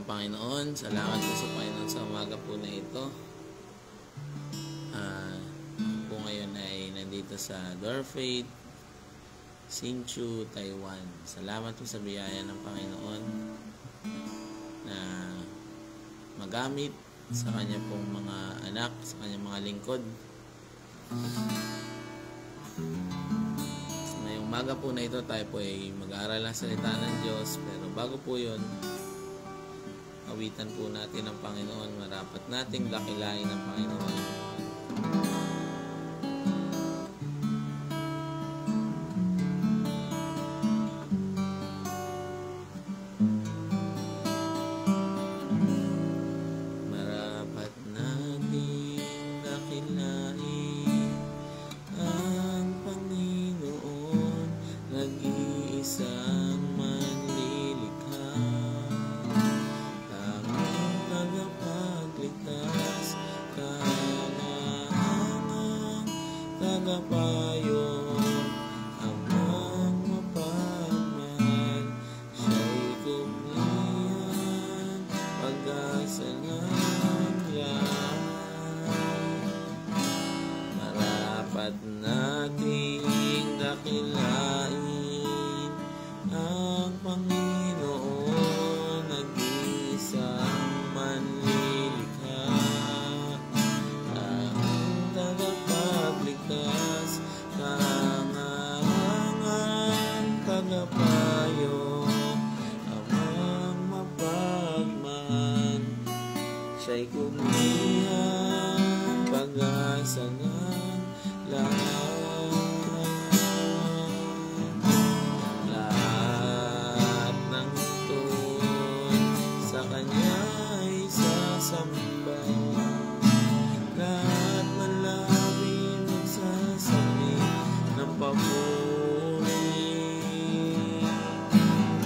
Panginoon. Salamat po sa Panginoon sa umaga po na ito. Po ngayon ay nandito sa Dorfaid, Hsinchu, Taiwan. Salamat po sa biyaya ng Panginoon na magamit sa kanya pong mga anak, sa kanya mga lingkod. Ngayong umaga po na ito, tayo po ay mag-aaral ng salita ng Diyos. Pero bago po yun, awitan po natin ang Panginoon. Marapat nating dakilain ang Panginoon. Marapat nating dakilain ang Panginoon, nag-iisang manlilikha, tanging tagapagligtas, kahangahangang tagapayo, amang mapagmahal, siya'y kumlihan, pag-asa ng lahat. Marapat nating dakilain ang Panginoon, nag-iisang manlilikha, ang tagapagligtas, kahangahangang tagapayo, amang mapagmahal, siya'y kumlihan, pag-asa ng lahat. Lahat ng tuon sa Kanya ay sasamba, lahat ng labi magsasabi ng papuri,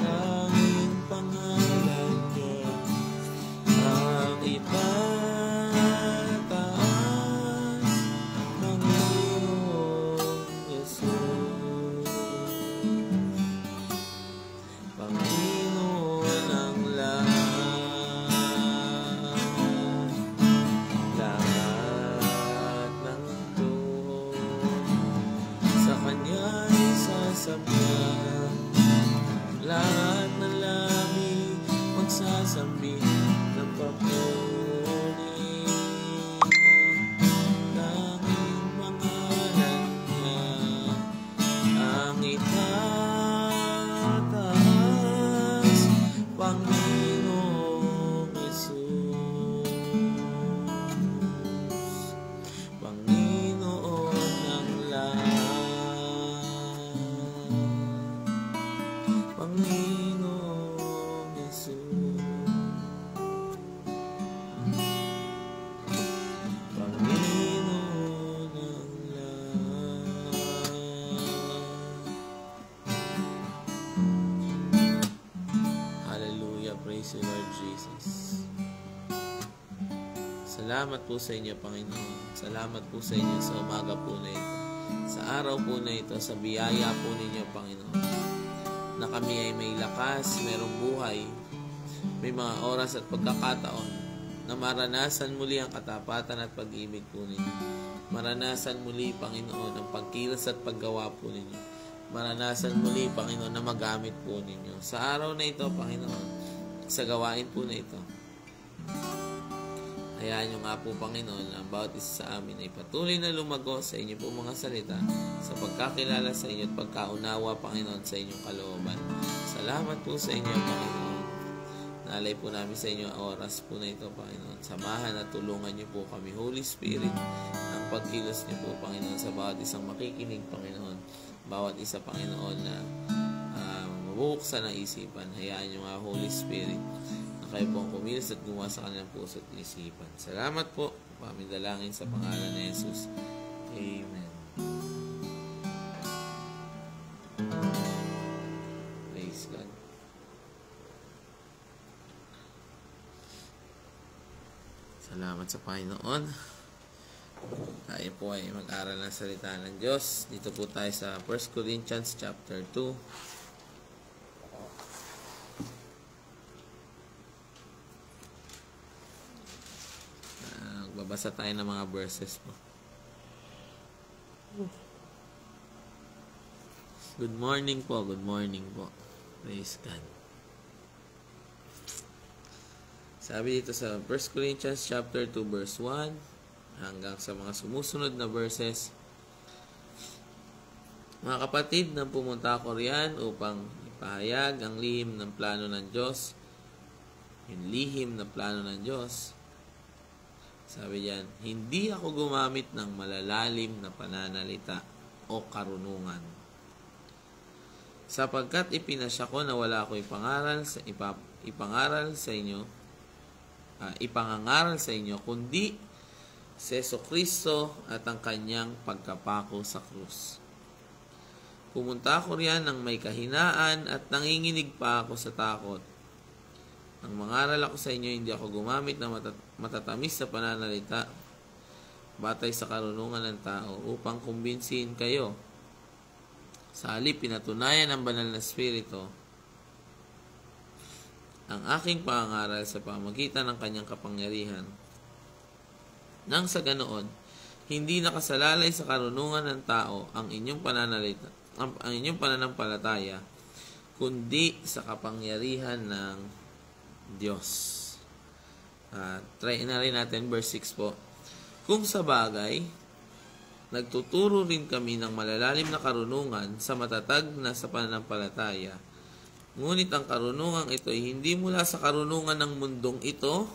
tanging pangalan niya ang itataas, Panginoong Yesus, Panginoon ang lahat. Lahat ng tuon sa Kanya ay sasabihan, lahat ng labi magsasabi ng papuri, tanging pangalan niya ang itataas, Panginoong Yesus, Panginoon ng lahat, Panginoong Yesus, Panginoon ng lahat. Hallelujah, praise you Lord Jesus. Salamat po sa inyo, Panginoon. Salamat po sa inyo sa umaga po na ito, sa araw po na ito, sa biyaya po ninyo, Panginoon, na kami ay may lakas, mayroong buhay, may mga oras at pagkakataon na maranasan muli ang katapatan at pag-ibig po ninyo. Maranasan muli, Panginoon, ang pagkilos at paggawa po ninyo. Maranasan muli, Panginoon, na magamit po ninyo. Sa araw na ito, Panginoon, sa gawain po na ito, hayaan nyo nga po, Panginoon, ang bawat isa sa amin ay patuloy na lumago sa inyo po mga salita, sa pagkakilala sa inyo at pagkaunawa, Panginoon, sa inyong kalooban. Salamat po sa inyo, Panginoon. Naalay po namin sa inyo ang oras po na ito, Panginoon. Samahan at tulungan niyo po kami, Holy Spirit, ang pagkilos niyo po, Panginoon, sa bawat isang makikinig, Panginoon. Bawat isa, Panginoon, na mabubuksan ang isipan. Hayaan niyo nga, Holy Spirit, kayo po ang kumilos at gumawa sa kanilang puso at isipan. Salamat po. Pamidalangin sa pangalan ni Jesus. Amen. Praise God. Salamat sa Panginoon. Tayo po ay mag-aral ng salita ng Diyos. Dito po tayo sa 1 Corinthians chapter 2. Basa tayo ng mga verses po. Good morning po. Good morning po. Praise God. Sabi dito sa 1 Corinthians chapter 2 verse 1 hanggang sa mga sumusunod na verses. Mga kapatid, nang pumunta ako riyan upang ipahayag ang lihim ng plano ng Diyos. Yung lihim na plano ng Diyos. Sabi diyan, hindi ako gumamit ng malalalim na pananalita o karunungan. Sapagkat ipinasya ko na wala ako ipangaral sa inyo, kundi si Jesucristo at ang kanyang pagkapako sa krus. Pumunta ako riyan ng may kahinaan at nanginginig pa ako sa takot. Nang mangaral ako sa inyo, hindi ako gumamit ng matatamis sa pananalita batay sa karunungan ng tao upang kumbinsihin kayo. Sa halip, pinatunayan ng banal na Espiritu ang aking pangaral sa pamagitan ng kanyang kapangyarihan. Nang sa ganoon, hindi nakasalalay sa karunungan ng tao ang inyong pananampalataya, kundi sa kapangyarihan ng Diyos. Try na rin natin verse 6 po. Kung sa bagay, nagtuturo rin kami ng malalalim na karunungan sa matatag na sa pananampalataya. Ngunit ang karunungang ito ay hindi mula sa karunungan ng mundong ito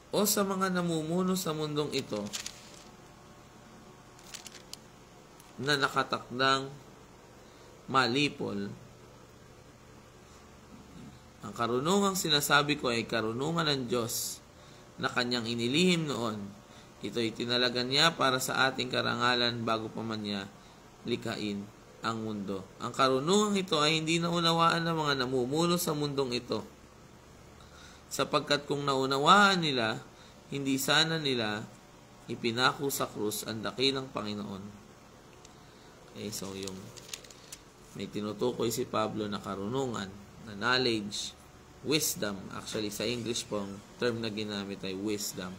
o sa mga namumuno sa mundong ito na nakatakdang malipol. Ang karunungang sinasabi ko ay karunungan ng Diyos na kanyang inilihim noon. Ito'y tinalagan niya para sa ating karangalan bago pa man niya likhain ang mundo. Ang karunungang ito ay hindi naunawaan ng mga namumuno sa mundong ito. Sapagkat kung naunawaan nila, hindi sana nila ipinako sa krus ang dakilang Panginoon. Okay, so yung may tinutukoy si Pablo na karunungan, na knowledge, wisdom. Actually, sa English po, ang term na ginamit ay wisdom.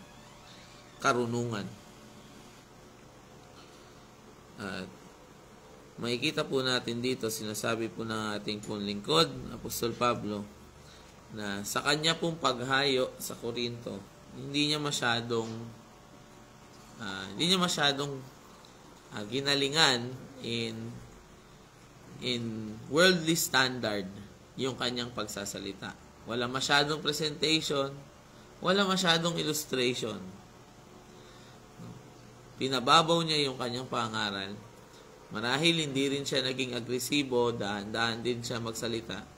Karunungan. At makikita po natin dito, sinasabi po ng ating pong lingkod, Apostol Pablo, na sa kanya pong paghayo sa Korinto, hindi niya masyadong ginalingan in worldly standard yung kanyang pagsasalita. Wala masyadong presentation, wala masyadong illustration. Pinababaw niya yung kanyang pangaral. Marahil hindi rin siya naging agresibo, dahan-dahan din siya magsalita.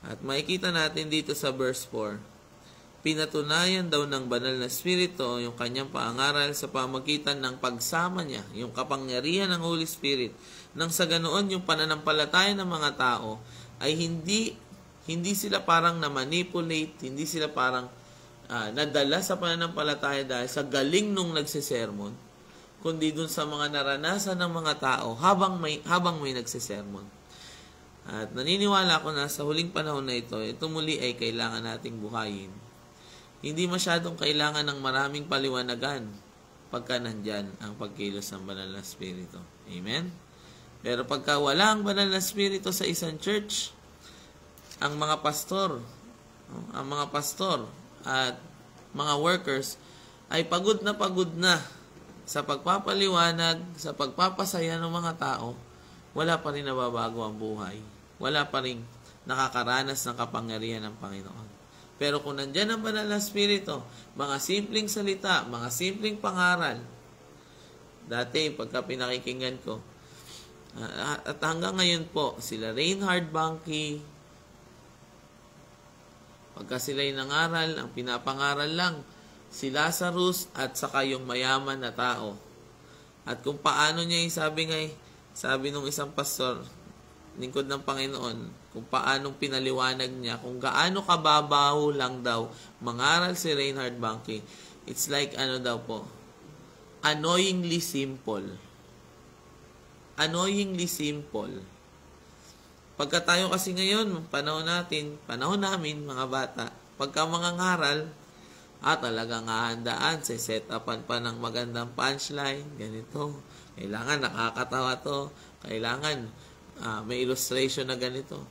At makikita natin dito sa verse 4, pinatunayan daw ng banal na Espiritu yung kanyang pangaral sa pamagitan ng pagsama niya, yung kapangyarihan ng Holy Spirit. Nang sa ganoon, yung pananampalataya ng mga tao ay hindi sila parang na-manipulate, hindi sila parang nadala sa pananampalataya dahil sa galing nung nagsisermon, kundi dun sa mga naranasan ng mga tao habang may nagsisermon. At naniniwala ako na sa huling panahon na ito muli ay kailangan nating buhayin. Hindi masyadong kailangan ng maraming paliwanagan pagka nandyan ang pagkilos ng banal na Espiritu. Amen? Pero pagka wala ang banal na Espiritu sa isang church, ang mga pastor at mga workers ay pagod na sa pagpapaliwanag, sa pagpapasaya ng mga tao, wala pa rin nababago ang buhay. Wala pa rin nakakaranas ng kapangyarihan ng Panginoon. Pero kung nandyan ang banal na Espiritu, mga simpleng salita, mga simpleng pangaral, dati pagka pinakikinggan ko, at hanggang ngayon po, sila Reinhard Bonnke, pagka sila'y nangaral, ang pinapangaral lang, si Lazarus at saka yung mayaman na tao. At kung paano niya sabi nung isang pastor, lingkod ng Panginoon, kung paanong pinaliwanag niya, kung gaano kababaw lang daw mangaral si Reinhard Bonnke, it's like annoyingly simple. Annoyingly simple. Pagka tayo kasi ngayon, panahon namin, mga bata, pagka mga ngaral, Talagang hahandaan, set upan pa ng magandang punchline, ganito. Kailangan nakakatawa to. Kailangan may illustration na ganito.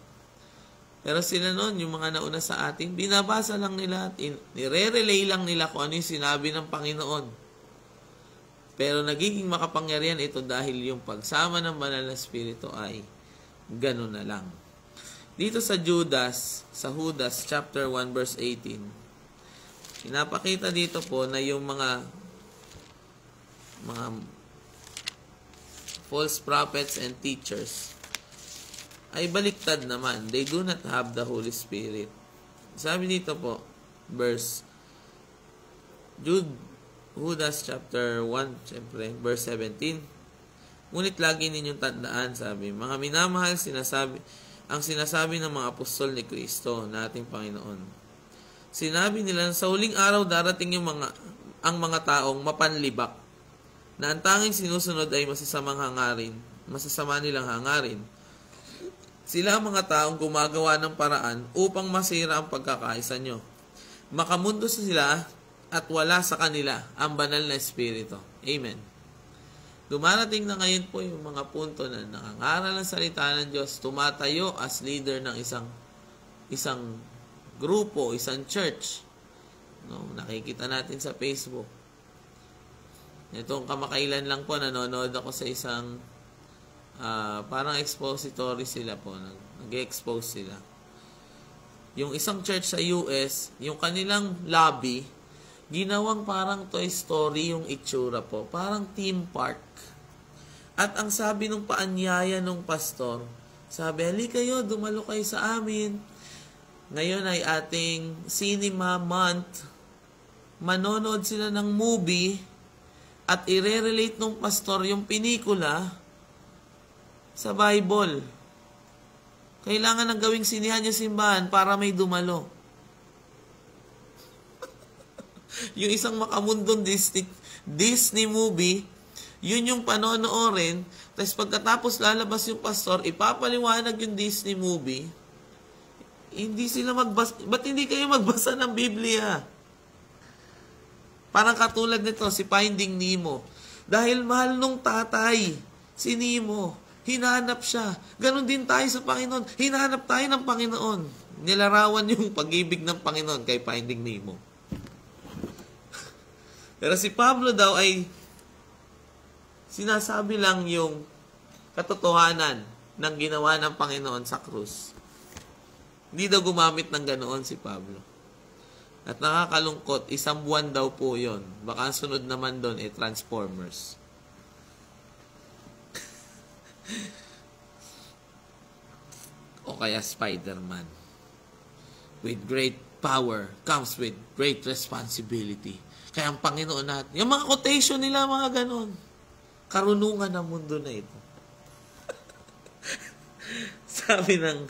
Pero sila noon, yung mga nauna sa atin, binabasa lang nila at nire-relay lang nila kung ano yung sinabi ng Panginoon. Pero nagiging makapangyarihan ito dahil yung pagsama ng Banal na Espiritu ay ganun na lang. Dito sa Judas chapter 1 verse 18, pinapakita dito po na yung mga false prophets and teachers ay baliktad naman. They do not have the Holy Spirit. Sabi dito po, Judas chapter 1, siyempre, verse 17. Ngunit lagi ninyong tandaan, sabi, mga minamahal, ang sinasabi ng mga apostol ni Kristo na ating Panginoon. Sinabi nila, sa huling araw darating ang mga taong mapanlibak, na ang tanging sinusunod ay masasama nilang hangarin. Sila ang mga taong gumagawa ng paraan upang masira ang pagkakaisa nyo. Makamundo sila at wala sa kanila ang banal na Espiritu. Amen. Dumarating na ngayon po yung mga punto na nangangaral ng salita ng Diyos, tumatayo as leader ng isang grupo, isang church. No, nakikita natin sa Facebook. Itong kamakailan lang po, nanonood ako sa isang parang expository sila po. Nag-expose sila. Yung isang church sa US, yung kanilang lobby, ginawang parang Toy Story yung itsura po. Parang theme park. At ang sabi nung paanyaya nung pastor, sabi, halika kayo, dumalo kayo sa amin. Ngayon ay ating cinema month. Manonood sila ng movie at i-relate nung pastor yung pelikula sa Bible. Kailangan ng gawing sinihan yung simbahan para may dumalo. Yung isang makamundong Disney movie, yun yung panonoorin, tapos pagkatapos lalabas yung pastor, ipapaliwanag yung Disney movie, hindi sila magbasa. Ba't hindi kayo magbasa ng Biblia? Parang katulad nito, si Finding Nemo. Dahil mahal nung tatay, si Nemo, hinanap siya. Ganon din tayo sa Panginoon. Hinanap tayo ng Panginoon. Nilarawan yung pag-ibig ng Panginoon kay Finding Nemo. Pero si Pablo daw ay sinasabi lang yung katotohanan ng ginawa ng Panginoon sa krus. Hindi daw gumamit ng ganoon si Pablo. At nakakalungkot, 1 buwan daw po yon. Baka ang sunod naman doon ay Transformers. O kaya Spider-Man. With great power comes with great responsibility. Kaya ang Panginoon natin, yung mga quotation nila, mga ganon. Karunungan ng mundo na ito. Sabi ng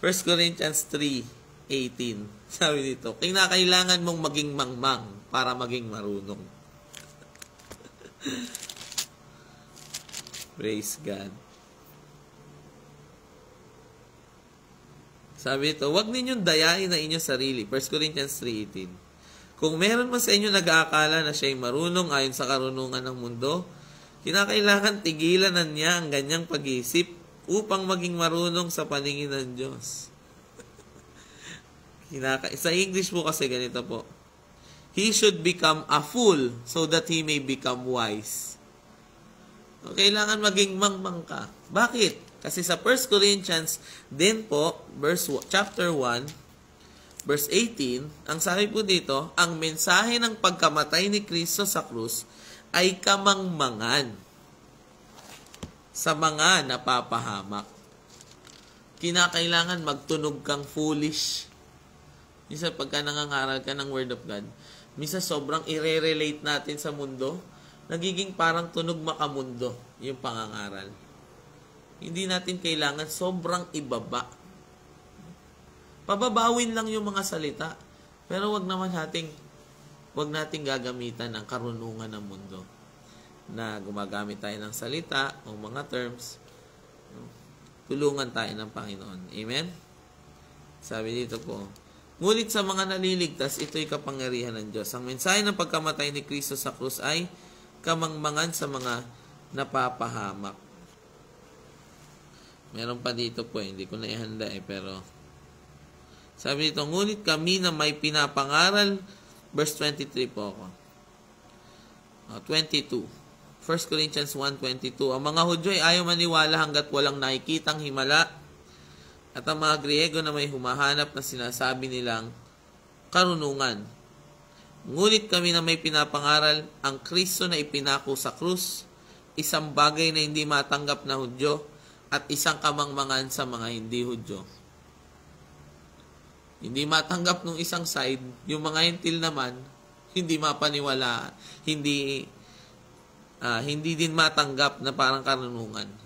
1 Corinthians 3:18. Sabi dito, kinakailangan mong maging mangmang para maging marunong. Praise God. Sabi dito, huwag ninyong dayain na inyong sarili. 1 Corinthians 3:18. Kung meron man sa inyo nag-aakala na siya'y marunong ayon sa karunungan ng mundo, kinakailangan tigilan na niya ang ganyang pag-iisip upang maging marunong sa paningin ng Diyos. Sa English po kasi ganito po. He should become a fool so that he may become wise. Kailangan maging mangmang ka. Bakit? Kasi sa 1 Corinthians din po, chapter 1, verse 18, ang sabi po dito, ang mensahe ng pagkamatay ni Kristo sa krus ay kamangmangan sa mga napapahamak. Kinakailangan magtunog kang foolish. Minsan pagka nangangaral ka ng Word of God, minsan sobrang i-relate natin sa mundo, nagiging parang tunog makamundo yung pangangaral. Hindi natin kailangan sobrang ibaba. Pababawin lang yung mga salita, pero wag nating gagamitan ang karunungan ng mundo na gumagamit tayo ng salita o mga terms. Tulungan tayo ng Panginoon. Amen? Sabi dito po, Ngunit sa mga naliligtas, ito'y kapangyarihan ng Diyos. Ang mensahe ng pagkamatay ni Kristo sa krus ay kamangmangan sa mga napapahamak. Meron pa dito po, hindi ko na ihanda pero sabi dito, ngunit kami na may pinapangaral, verse 23 po ako. 22. 1 Corinthians 1:22. Ang mga Hudyo ay ayaw maniwala hanggat walang nakikitang himala, at ang mga Griego na may humahanap na sinasabi nilang karunungan. Ngunit kami na may pinapangaral, ang Kristo na ipinako sa krus, isang bagay na hindi matanggap na Hudyo, at isang kamangmangan sa mga hindi Hudyo. Hindi matanggap nung isang side, yung mga Hentil naman, hindi mapaniwala, hindi din matanggap na parang karunungan.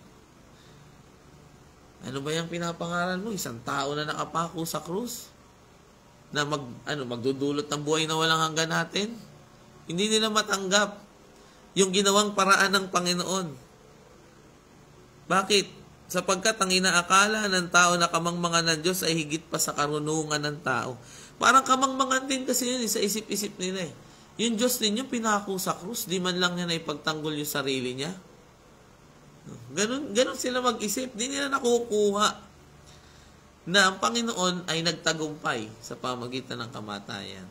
Ano ba yung pinapangaral mo? Isang tao na nakapako sa krus na magdudulot ng buhay na walang hanggan natin? Hindi nila matanggap yung ginawang paraan ng Panginoon. Bakit? Sapagkat ang inaakala ng tao na kamangmangan ng Diyos ay higit pa sa karunungan ng tao. Parang kamangmangan din kasi yun sa isip-isip nila. Yung Diyos ninyo pinako sa krus, di man lang niya na ipagtanggol yung sarili niya. Ganun sila mag-isip. Di nila nakukuha na ang Panginoon ay nagtagumpay sa pamagitan ng kamatayan.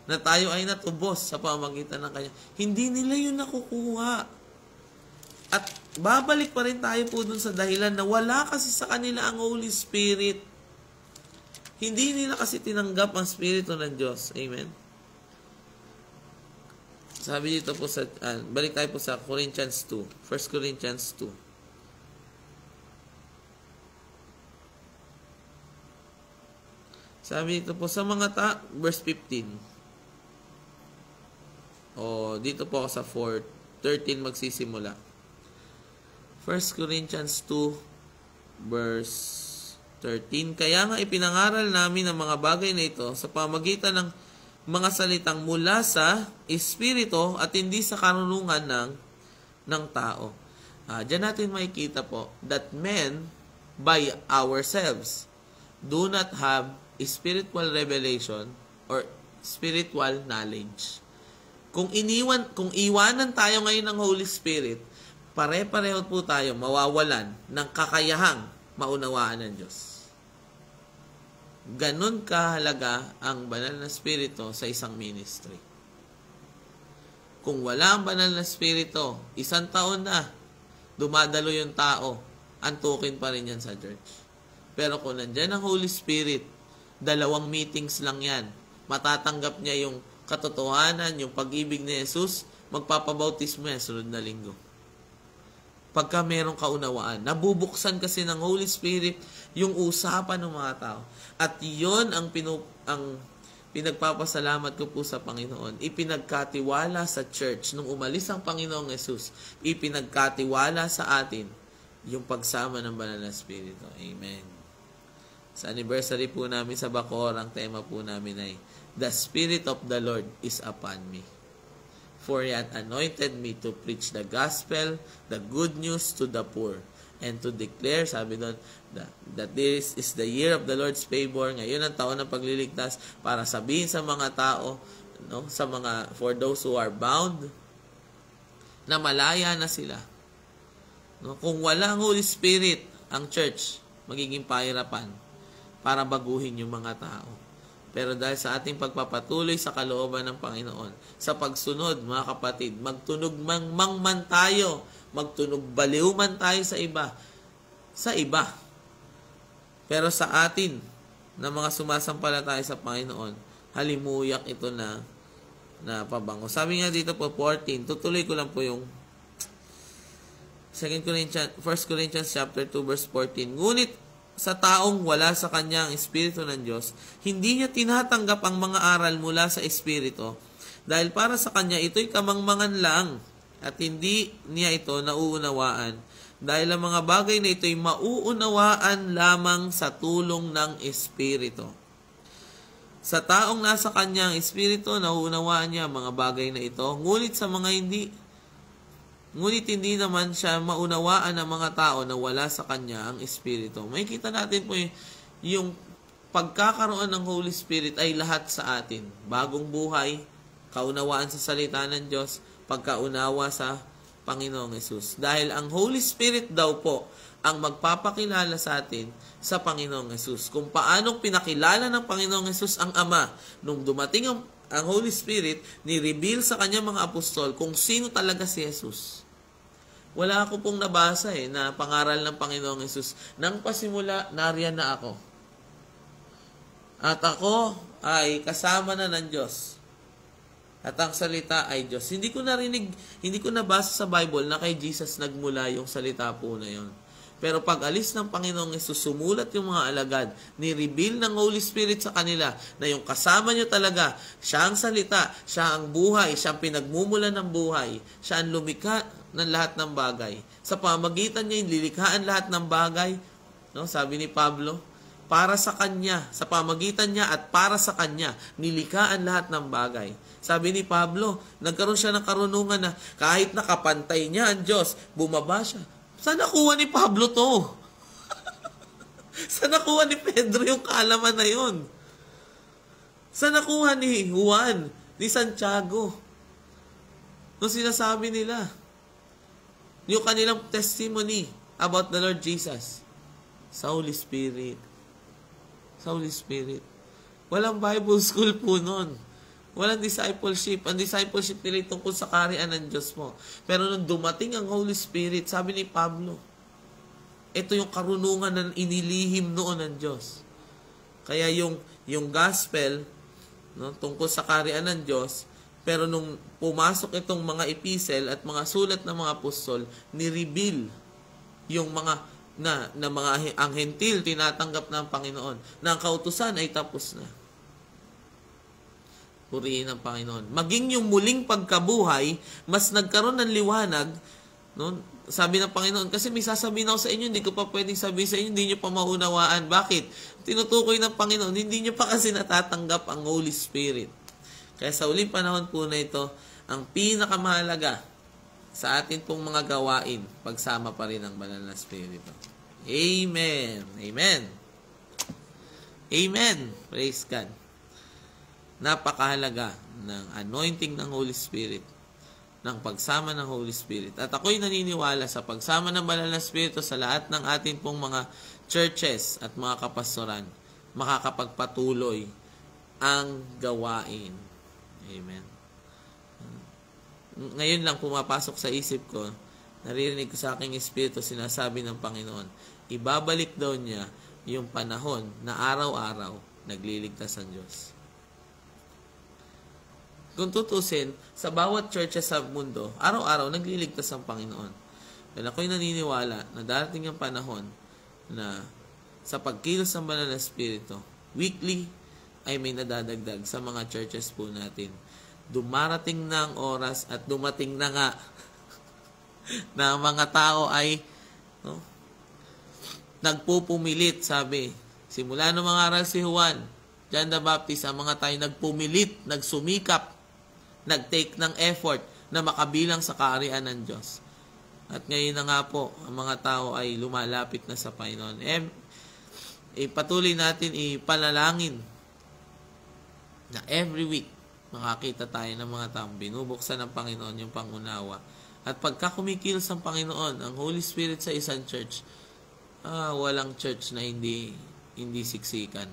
Na tayo ay natubos sa pamagitan ng Kanya. Hindi nila yun nakukuha. At babalik pa rin tayo po dun sa dahilan na wala kasi sa kanila ang Holy Spirit. Hindi nila kasi tinanggap ang Espiritu ng Diyos. Amen? Sabi dito po balik tayo po sa Corinthians 2. 1 Corinthians 2. Sabi dito po sa mga verse 15. Dito po ako sa 4:13 magsisimula. 1 Corinthians 2 verse 13. Kaya nga ipinangaral namin ang mga bagay na ito sa pamagitan ng mga salitang mula sa Espiritu at hindi sa karunungan ng tao. Diyan natin makikita po that men by ourselves do not have spiritual revelation or spiritual knowledge. Kung iwanan tayo ngayon ng Holy Spirit, pare-pareho po tayo mawawalan ng kakayahang maunawaan ng Diyos. Ganon kahalaga ang banal na Espiritu sa isang ministry. Kung wala ang banal na Espiritu, 1 taon na, dumadalo yung tao, antukin pa rin yan sa church. Pero kung nandyan ang Holy Spirit, 2 meetings lang yan. Matatanggap niya yung katotohanan, yung pag-ibig ni Jesus, magpapabautismo yan sunod na linggo. Pagka merong kaunawaan, nabubuksan kasi ng Holy Spirit yung usapan ng mga tao. At yon ang pinagpapasalamat ko po sa Panginoon. Ipinagkatiwala sa church nung umalis ang Panginoong Jesus. Ipinagkatiwala sa atin yung pagsama ng Banal na Espiritu. Amen. Sa anniversary po namin sa Bacoor, ang tema po namin ay The Spirit of the Lord is upon me. For He hath anointed me to preach the gospel, the good news to the poor, and to declare, sabi doon, that this is the year of the Lord's favor. Ngayon ang taon ng pagliligtas para sabihin sa mga tao, no, for those who are bound, na malaya na sila. No, kung walang Holy Spirit ang church, magiging pahirapan para baguhin yung mga tao. Pero dahil sa ating pagpapatuloy sa kalooban ng Panginoon, sa pagsunod, mga kapatid, magtunog man tayo, magtunog baliw man tayo sa iba. Pero sa atin, na mga sumasampalataya sa Panginoon, halimuyak ito na pabango. Sabi nga dito po, 14, tutuloy ko lang po yung 1 Corinthians chapter 2 verse 14. Ngunit sa taong wala sa kanya ang Espiritu ng Diyos, hindi niya tinatanggap ang mga aral mula sa Espiritu, dahil para sa kanya ito'y kamangmangan lang, at hindi niya ito nauunawaan, dahil ang mga bagay na ito'y mauunawaan lamang sa tulong ng Espiritu. Sa taong nasa kanya ang Espiritu, nauunawaan niya ang mga bagay na ito, ngunit hindi naman siya maunawaan ng mga tao na wala sa kanya ang Espiritu. May kita natin po yung pagkakaroon ng Holy Spirit ay lahat sa atin. Bagong buhay, kaunawaan sa salita ng Diyos, pagkaunawa sa Panginoong Hesus. Dahil ang Holy Spirit daw po ang magpapakilala sa atin sa Panginoong Hesus. Kung paanong pinakilala ng Panginoong Hesus ang Ama nung dumating ang Holy Spirit, ni-reveal sa kanyang mga apostol kung sino talaga si Jesus. Wala ako pong nabasa na pangaral ng Panginoong Hesus. Nang pasimula, nariyan na ako. At ako ay kasama na ng Diyos. At ang salita ay Diyos. Hindi ko nabasa sa Bible na kay Jesus nagmula yung salita po na yon. Pero pag alis ng Panginoong Hesus, sumulat yung mga alagad, ni-reveal ng Holy Spirit sa kanila na yung kasama nyo talaga, siya ang salita, siya ang buhay, siya ang pinagmumula ng buhay, siya ang lumikha ng lahat ng bagay. Sa pamagitan niya, lilikhaan lahat ng bagay. No? Sabi ni Pablo, para sa Kanya, sa pamagitan niya at para sa Kanya, nilikhaan lahat ng bagay. Sabi ni Pablo, nagkaroon siya ng karunungan na kahit nakapantay niya ang Diyos, bumaba siya. Saan nakuha ni Pablo to? Saan nakuha ni Pedro yung kaalaman na yun? Saan nakuha ni Juan, ni Santiago? Nung sinasabi nila, yung kanilang testimony about the Lord Jesus, sa Holy Spirit. Sa Holy Spirit. Walang Bible school po nun. Walang discipleship. Ang discipleship nila tungkol sa kaharian ng Diyos mo. Pero nung dumating ang Holy Spirit, sabi ni Pablo, ito yung karunungan na inilihim noon ng Diyos. Kaya yung gospel, no, tungkol sa kaharian ng Diyos, pero nung pumasok itong mga epistle at mga sulat ng mga apostol, ni-reveal yung mga ang hentil tinatanggap ng Panginoon, na ang kautusan ay tapos na. Purihin ng Panginoon. Maging yung muling pagkabuhay, mas nagkaroon ng liwanag, no? Sabi ng Panginoon, kasi may sasabihin ako sa inyo, hindi ko pa pwedeng sabihin sa inyo, hindi nyo pa maunawaan. Bakit? Tinutukoy ng Panginoon, hindi nyo pa kasi natatanggap ang Holy Spirit. Kaya sa uling panahon po na ito, ang pinakamahalaga sa atin pong mga gawain, pagsama pa rin ng Banal na Espiritu. Amen. Amen. Amen. Praise God. Napakahalaga ng anointing ng Holy Spirit, ng pagsama ng Holy Spirit. At ako'y naniniwala sa pagsama ng Banal na Espiritu sa lahat ng atin pong mga churches at mga kapastoran, makakapagpatuloy ang gawain. Amen. Ngayon lang pumapasok sa isip ko, naririnig ko sa aking espiritu, sinasabi ng Panginoon, ibabalik daw niya yung panahon na araw-araw nagliligtas ang Diyos. Kung tutusin, sa bawat churches sa mundo, araw-araw nagliligtas ang Panginoon. Dahil ako'y naniniwala na darating ang panahon na sa pagkilos ng Banal na Espiritu, weekly ay may nadadagdag sa mga churches po natin. Dumarating na ang oras at dumating na nga na mga tao ay nagpupumilit, sabi. Simula ng mga aral si Juan, John the Baptist, ang mga tayo nagpumilit, nagsumikap, nag-take ng effort na makabilang sa kaharian ng Diyos. At ngayon na nga po, ang mga tao ay lumalapit na sa Panginoon. Patuloy natin ipanalangin na every week makakita tayo ng mga taong binubuksan ng Panginoon yung pangunawa. At pagka kumikilos ang Panginoon, ang Holy Spirit sa isang church, walang church na hindi siksikan.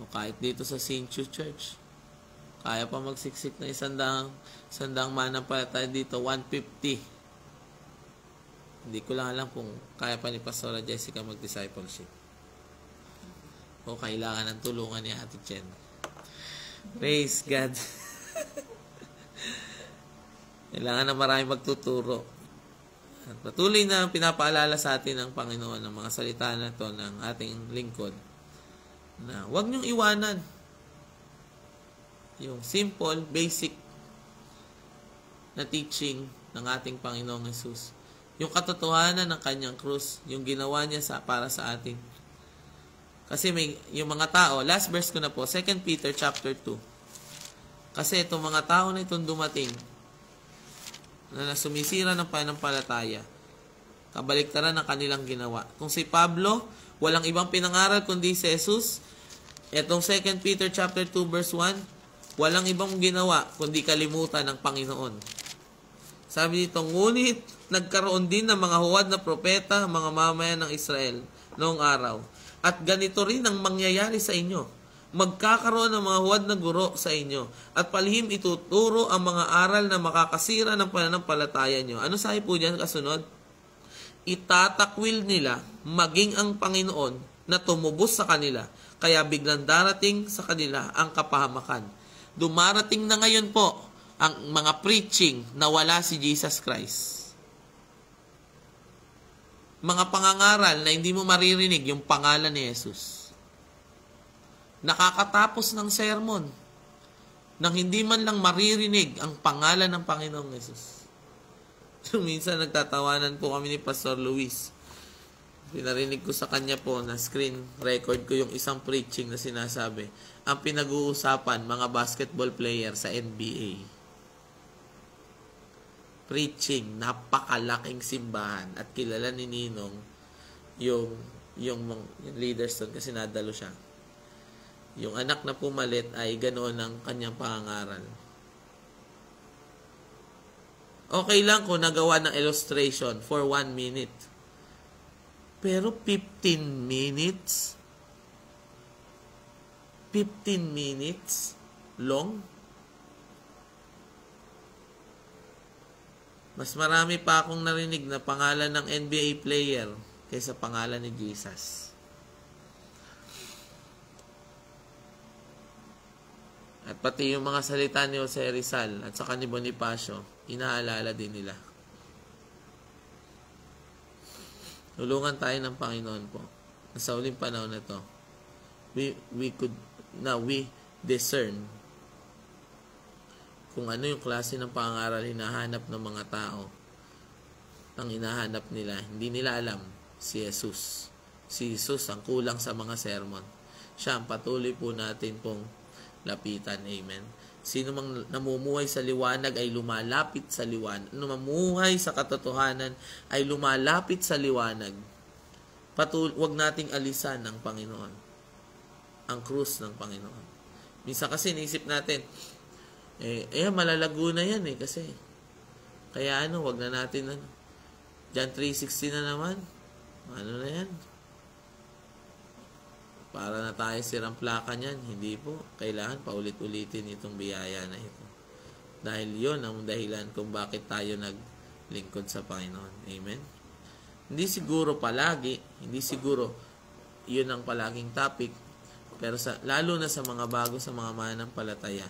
O kahit dito sa St. Jude Church, kaya pa magsiksik na isandang manampalataya dito, 150. Hindi ko lang alam kung kaya pa ni Pastora Jessica mag-discipleship. O kailangan ng tulungan ni Ate Chen. Praise God. Kailangan na marami magtuturo. At patuloy na pinapaalala sa atin ng Panginoon ng mga salita na ito ng ating lingkod na huwag niyong iwanan yung simple, basic na teaching ng ating Panginoong Jesus. Yung katotohanan ng kanyang krus, yung ginawa niya para sa atin. Kasi yung mga tao, last verse ko na po, 2 Peter chapter 2. Kasi itong mga tao na itong dumating, na sumisira ng pananampalataya, kabaliktaran ng kanilang ginawa. Kung si Pablo, Walang ibang pinangaral kundi si Jesus. Etong 2 Peter chapter 2 verse 1, walang ibang ginawa kundi kalimutan ng Panginoon. Sabi dito, ngunit nagkaroon din ng mga huwad na propeta, mga mamayan ng Israel noong araw. At ganito rin ang mangyayari sa inyo. Magkakaroon ng mga huwad na guro sa inyo at palihim ituturo ang mga aral na makakasira ng pananampalataya nyo. Ano sabi po dyan kasunod? Itatakwil nila maging ang Panginoon na tumubos sa kanila, kaya biglang darating sa kanila ang kapahamakan. Dumarating na ngayon po ang mga preaching na wala si Jesus Christ. Mga pangangaral na hindi mo maririnig yung pangalan ni Jesus. Nakakatapos ng sermon nang hindi man lang maririnig ang pangalan ng Panginoong Jesus. So, minsan nagtatawanan po kami ni Pastor Luis. Pinarinig ko sa kanya po na screen record ko yung isang preaching na sinasabi. Ang pinag-uusapan, mga basketball player sa NBA. Preaching, napakalaking simbahan at kilala ni Ninong yung leaders doon kasi nadalo siya. Yung anak na pumalit ay ganoon ang kanyang pangangaral. Okay lang kung nagawa ng illustration for 1 minute. Pero 15 minutes? 15 minutes long? Mas marami pa akong narinig na pangalan ng NBA player kaysa pangalan ni Jesus. At pati yung mga salita ni Jose Rizal at saka ni Bonifacio, inaalala din nila. Tulungan tayo ng Panginoon po. Sa uling panahon na to, we discern kung ano yung klase ng pangaral hinahanap ng mga tao. Ang hinahanap nila, hindi nila alam si Jesus. Si Jesus ang kulang sa mga sermon. Siya ang patuloy po natin pong lapitan. Amen. Sino mang namumuhay sa liwanag ay lumalapit sa liwanag. Namumuhay sa katotohanan ay lumalapit sa liwanag. Huwag nating alisan ng Panginoon. Ang krus ng Panginoon. Minsan kasi naisip natin, malalago na yan kasi. Kaya wag na natin John 3:16 na naman. Ano na yan? Para na tayo sirang plaka niyan. Hindi po. Kailangan paulit-ulitin itong biyaya na ito. Dahil yon ang dahilan kung bakit tayo naglingkod sa Panginoon. Amen? Hindi siguro palagi, hindi siguro yun ang palaging topic, pero lalo na sa mga bago, sa mga mananampalataya,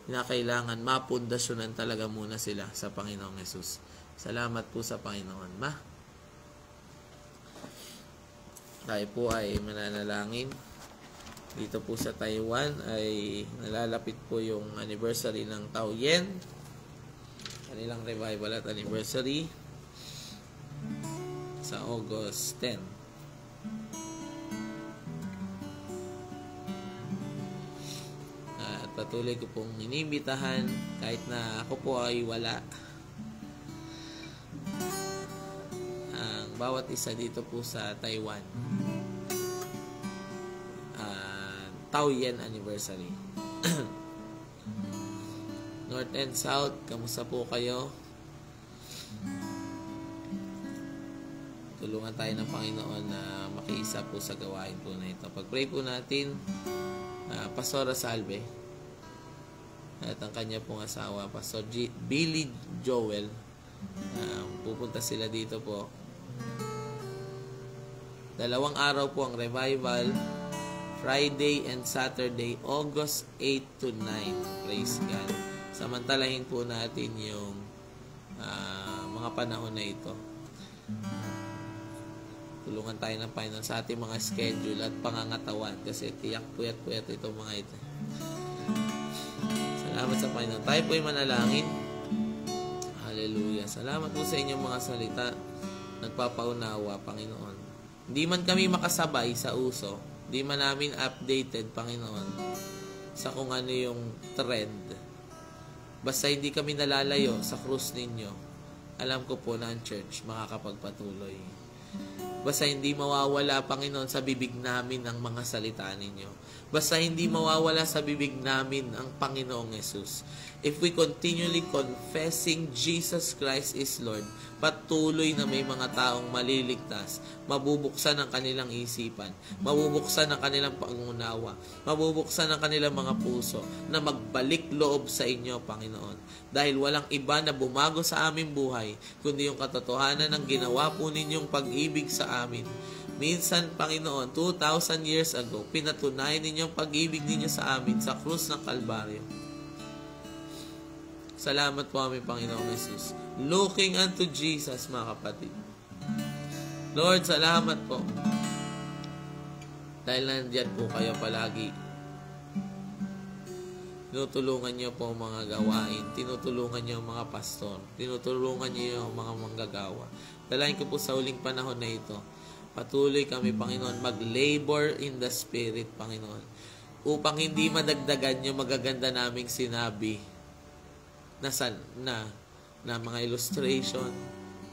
kailangan mapundasyonan talaga muna sila sa Panginoong Yesus. Salamat po sa Panginoon. Tayo po ay mananalangin. Dito po sa Taiwan ay nalalapit po yung anniversary ng Taoyuan. Kanilang revival at anniversary sa August 10. At patuloy ko pong inimbitahan kahit na ako po ay wala. Bawat isa dito po sa Taiwan. Taoyuan anniversary. North and South, kamusta po kayo? Tulungan tayo ng Panginoon na makiisa po sa gawain po na ito. Pag-pray po natin, Pastora Salve at ang kanya pong asawa, Pastor Billy Joel. Pupunta sila dito po. 2 araw po ang revival, Friday and Saturday, August 8 to 9. Praise God. Samantalahin po natin yung mga panahon na ito. Tulungan tayo ng Panginoon sa ating mga schedule at pangangatawan kasi tiyak puyat-puyat itong mga ito. Salamat sa Panginoon. Tayo po ay manalangin. Hallelujah. Salamat po sa inyong mga salita. Nagpapaunawa, Panginoon. Hindi man kami makasabay sa uso, hindi man namin updated, Panginoon, sa kung ano yung trend. Basta hindi kami nalalayo sa krus ninyo, alam ko po na ang church makakapagpatuloy. Basta hindi mawawala, Panginoon, sa bibig namin ang mga salita ninyo. Basta hindi mawawala sa bibig namin ang Panginoong Yesus. If we continually confessing Jesus Christ is Lord, patuloy na may mga taong maliligtas, mabubuksan ang kanilang isipan, mabubuksan ang kanilang pangunawa, mabubuksan ang kanilang mga puso, na magbalik loob sa inyo, Panginoon. Dahil walang iba na bumago sa aming buhay, kundi yung katotohanan ng ginawa po ninyong pag-ibig sa amin. Minsan, Panginoon, 2,000 years ago, pinatunayan ninyong pag-ibig ninyo sa amin sa krus ng Kalbaryo. Salamat po aming Panginoong Jesus. Looking unto Jesus, mga kapatid. Lord, salamat po. Dahil nandiyan po kayo palagi. Tinutulungan niyo po ang mga gawain. Tinutulungan niyo ang mga pastor. Tinutulungan niyo ang mga manggagawa. Dalayan ko po sa uling panahon na ito. Patuloy kami, Panginoon, mag-labor in the Spirit, Panginoon. Upang hindi madagdagan yung magaganda naming sinabi na mga illustration,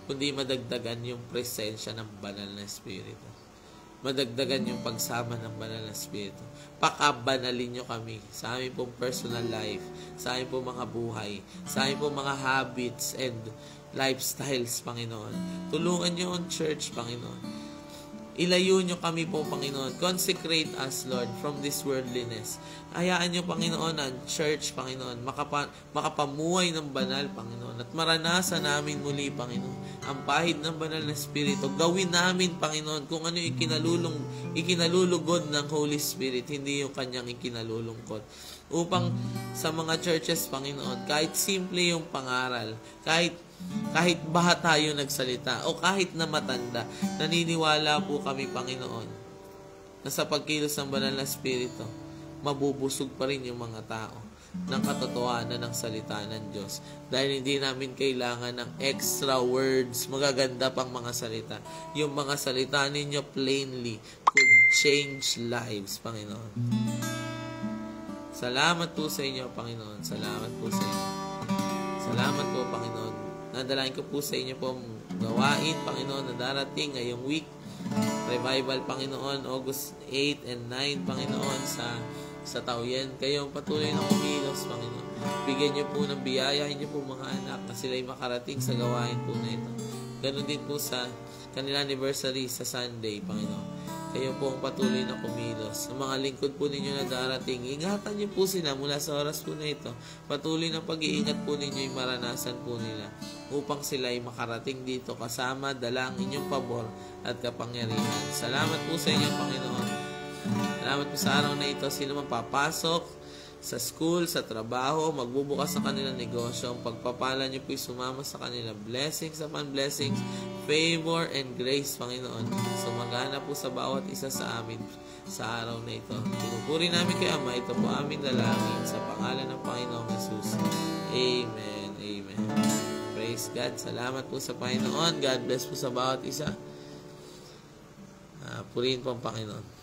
kundi madagdagan yung presensya ng banal na Espiritu. Madagdagan yung pagsama ng banal na Espiritu. Pakabanalin nyo kami sa aming pong personal life, sa aming pong mga buhay, sa aming pong mga habits and lifestyles, Panginoon. Tulungan nyo ang church, Panginoon. Ilayo nyo kami po, Panginoon. Consecrate us, Lord, from this worldliness. Hayaan nyo, Panginoon, ang church, Panginoon, makapamuhay ng banal, Panginoon. At maranasan namin muli, Panginoon, ang pahid ng banal na Espiritu. Gawin namin, Panginoon, kung ano yung ikinalulugod ng Holy Spirit, hindi yung kanyang ikinalulungkot. Upang sa mga churches, Panginoon, kahit simple yung pangaral, kahit baha tayo nagsalita o kahit na matanda, naniniwala po kami, Panginoon, na sa pagkilos ng banal na Espiritu, mabubusog pa rin yung mga tao ng katotohanan ng salita ng Diyos. Dahil hindi namin kailangan ng extra words, magaganda pang mga salita. Yung mga salita ninyo plainly could change lives, Panginoon. Salamat po sa inyo, Panginoon. Salamat po sa inyo. Salamat po, Panginoon. Nadalain ko po sa inyo po gawain, Panginoon, na darating ngayong week. Revival, Panginoon, August 8 and 9, Panginoon, sa Taoyen. Kayo patuloy na kumilos, Panginoon. Bigyan niyo po ng biyaya, niyo po mga anak na sila'y makarating sa gawain po na ito. Ganon din po sa kanila anniversary sa Sunday, Panginoon. Kayo po ang patuloy na kumilos. Ang mga lingkod po ninyo na darating, ingatan niyo po sila mula sa oras po na ito. Patuloy na pag-iingat po ninyo yung maranasan po nila upang sila ay makarating dito kasama dala ang inyong pabor at kapangyarihan. Salamat po sa inyo, Panginoon. Salamat po sa araw na ito. Sino man papasok sa school, sa trabaho, magbubukas sa kanilang negosyo, ang pagpapala niyo po'y sumama sa kanila. Blessings upon blessings, favor and grace, Panginoon. Sumagana po sa bawat isa sa amin sa araw na ito. Pinupuri namin kay Ama. Ito po aming dalangin sa pangalan ng Panginoong Jesus. Amen. Amen. Praise God. Salamat po sa Panginoon. God bless po sa bawat isa. Purihin po ang Panginoon.